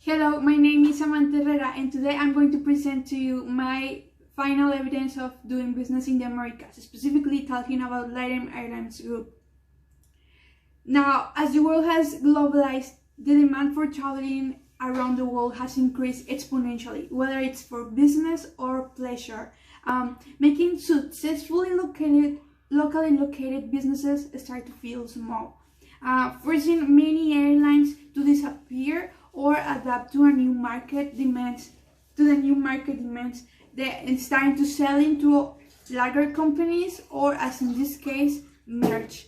Hello, my name is Samantha Herrera and today I'm going to present to you my final evidence of doing business in the Americas, specifically talking about LATAM Airlines Group. Now, as the world has globalized, the demand for traveling around the world has increased exponentially, whether it's for business or pleasure, making locally located businesses start to feel small, forcing many airlines to disappear or adapt to new market demands. They're starting to sell into larger companies, or as in this case, merge.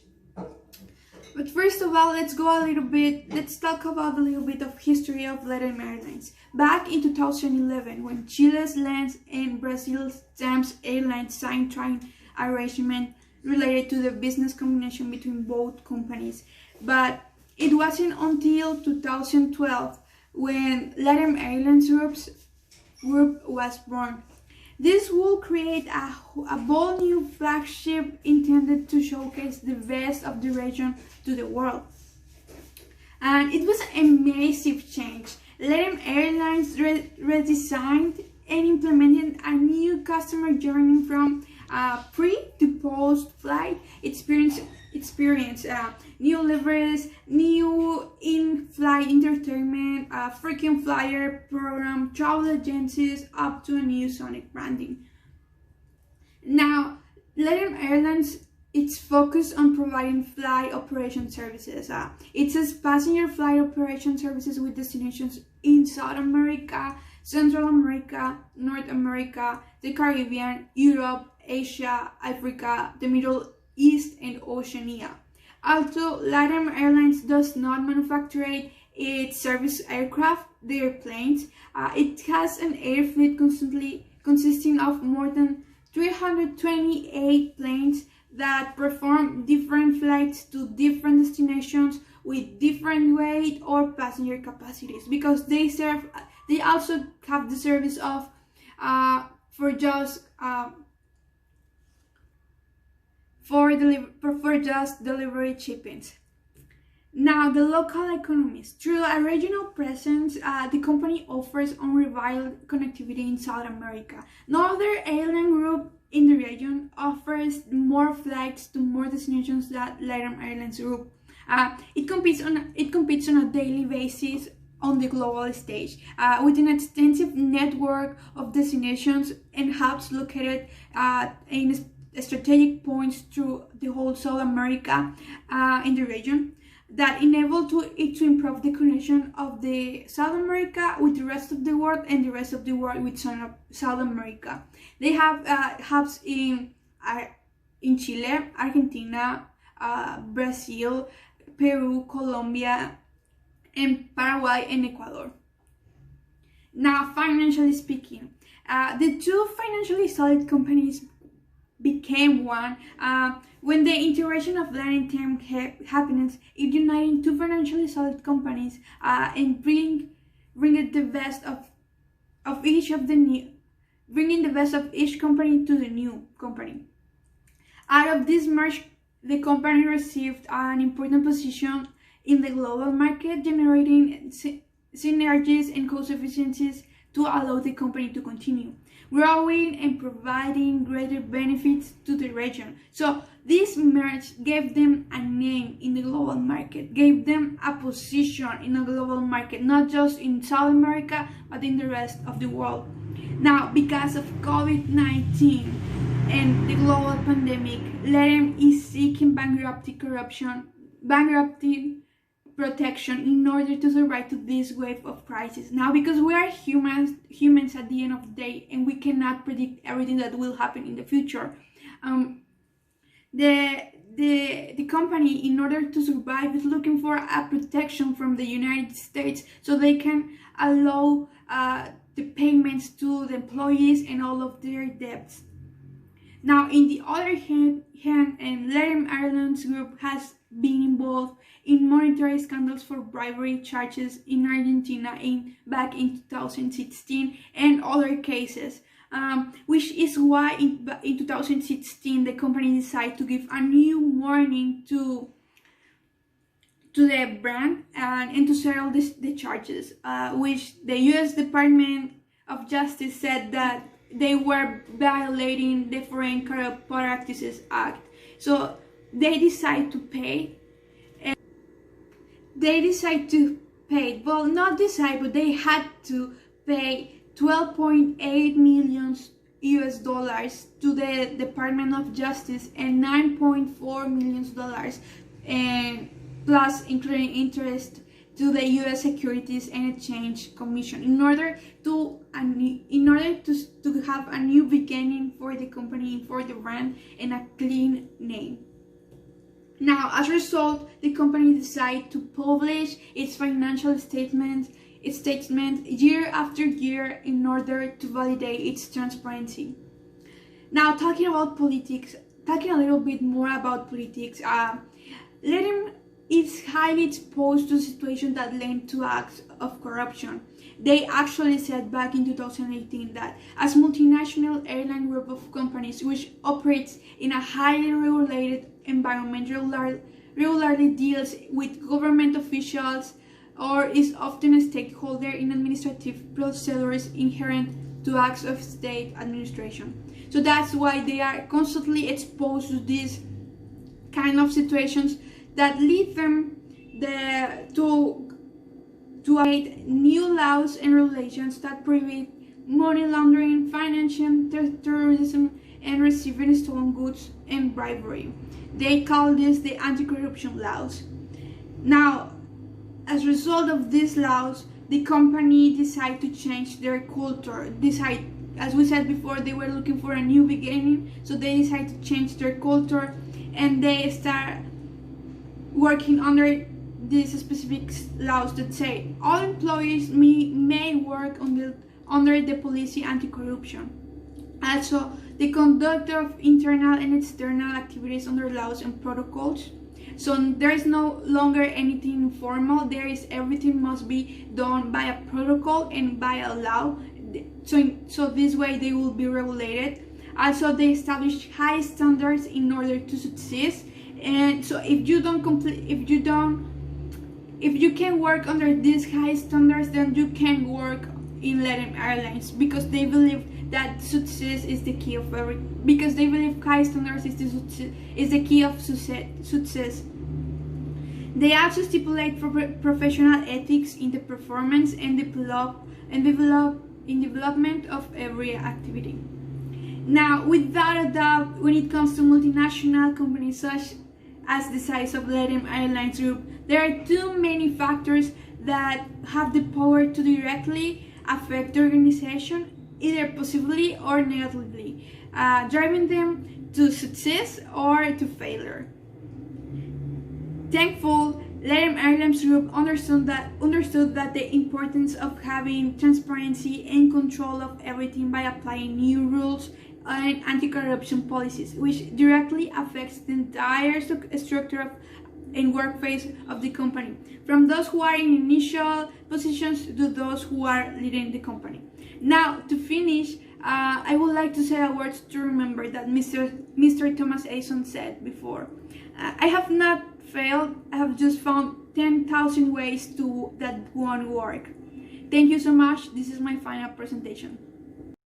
But first of all, let's talk about a little bit of history of LATAM Airlines. Back in 2011, when Chile's LANS and Brazil's TAMS Airlines signed trade arrangement related to the business combination between both companies. But it wasn't until 2012 when LATAM Airlines Group was born. This will create a bold new flagship intended to showcase the best of the region to the world. And it was a massive change. LATAM Airlines redesigned and implemented a new customer journey from pre to post flight experience, new liveries, new in-flight entertainment, frequent flyer program, travel agencies, up to a new sonic branding. Now, LATAM Airlines, it's focused on providing flight operation services. It says passenger flight operation services with destinations in South America, Central America, North America, the Caribbean, Europe, Asia, Africa, the Middle East, and Oceania. Although LATAM Airlines does not manufacture its service aircraft, their planes, it has an air fleet consisting of more than 328 planes that perform different flights to different destinations with different weight or passenger capacities, because they also have the service of for just delivery shipments. Now, the local economies. Through a regional presence, the company offers unrivaled connectivity in South America. No other airline group in the region offers more flights to more destinations than LATAM Airlines Group. It competes on a daily basis on the global stage with an extensive network of destinations and hubs located in strategic points through the whole South America in the region that enable it to improve the connection of the South America with the rest of the world and the rest of the world with South America. They have hubs in Chile, Argentina, Brazil, Peru, Colombia, and Paraguay and Ecuador. Now, financially speaking, the two financially solid companies became one when the integration of LATAM happens. It uniting two financially solid companies and bringing the best of each company to the new company. Out of this merge, the company received an important position in the global market, generating synergies and cost efficiencies to allow the company to continue growing and providing greater benefits to the region. So this merge gave them a name in the global market, gave them a position in the global market, not just in South America, but in the rest of the world. Now, because of COVID-19 and the global pandemic, LATAM is seeking bankruptcy protection in order to survive to this wave of crisis. Now, because we are humans at the end of the day, and we cannot predict everything that will happen in the future, the company, in order to survive, is looking for a protection from the United States so they can allow the payments to the employees and all of their debts. Now, in the other hand, LATAM Airlines Group has been involved in monetary scandals for bribery charges in Argentina back in 2016 and other cases, which is why in 2016 the company decided to give a new warning to to the brand and to settle the charges, which the U.S. Department of Justice said that they were violating the Foreign Corrupt Practices Act. So they decide to pay. And well, not decide, but they had to pay 12.8 million US dollars to the Department of Justice and 9.4 million dollars, and plus including interest to the U.S. Securities and Exchange Commission in order to have a new beginning for the company, for the brand, and a clean name. Now, as a result, the company decided to publish its financial statement year after year in order to validate its transparency. Now, talking a little bit more about politics, Latam is highly exposed to situations that led to acts of corruption. They actually said back in 2018 that as multinational airline group of companies which operates in a highly regulated environment regularly deals with government officials or is often a stakeholder in administrative procedures inherent to acts of state administration. So that's why they are constantly exposed to these kind of situations that lead them to create new laws and regulations that prevent money laundering, financing terrorism, and receiving stolen goods and bribery. They call this the anti-corruption laws. Now, as a result of these laws, the company decided to change their culture. As we said before, they were looking for a new beginning, so they decided to change their culture, and they start working under these specific laws that say all employees may work under the policy anti-corruption. Also, the conduct of internal and external activities under laws and protocols. So there is no longer anything formal. Everything must be done by a protocol and by a law. So this way they will be regulated. Also, they establish high standards in order to succeed. And so if you can work under these high standards, then you can work in Latam Airlines, because they believe that success is the key of everything. Because they believe high standards is the key of success. They also stipulate professional ethics in the performance and development of every activity. Now, without a doubt, when it comes to multinational companies such as the size of Latam Airlines Group, there are too many factors that have the power to directly affect the organization, either positively or negatively, driving them to success or to failure. Thankful, Latam Airlines Group understood that the importance of having transparency and control of everything by applying new rules and anti-corruption policies, which directly affects the entire structure and workplace of the company, from those who are in initial positions to those who are leading the company. Now, to finish, I would like to say a word to remember that Mr. Thomas Edison said before. I have not failed, I have just found 10,000 ways that won't work. Thank you so much. This is my final presentation.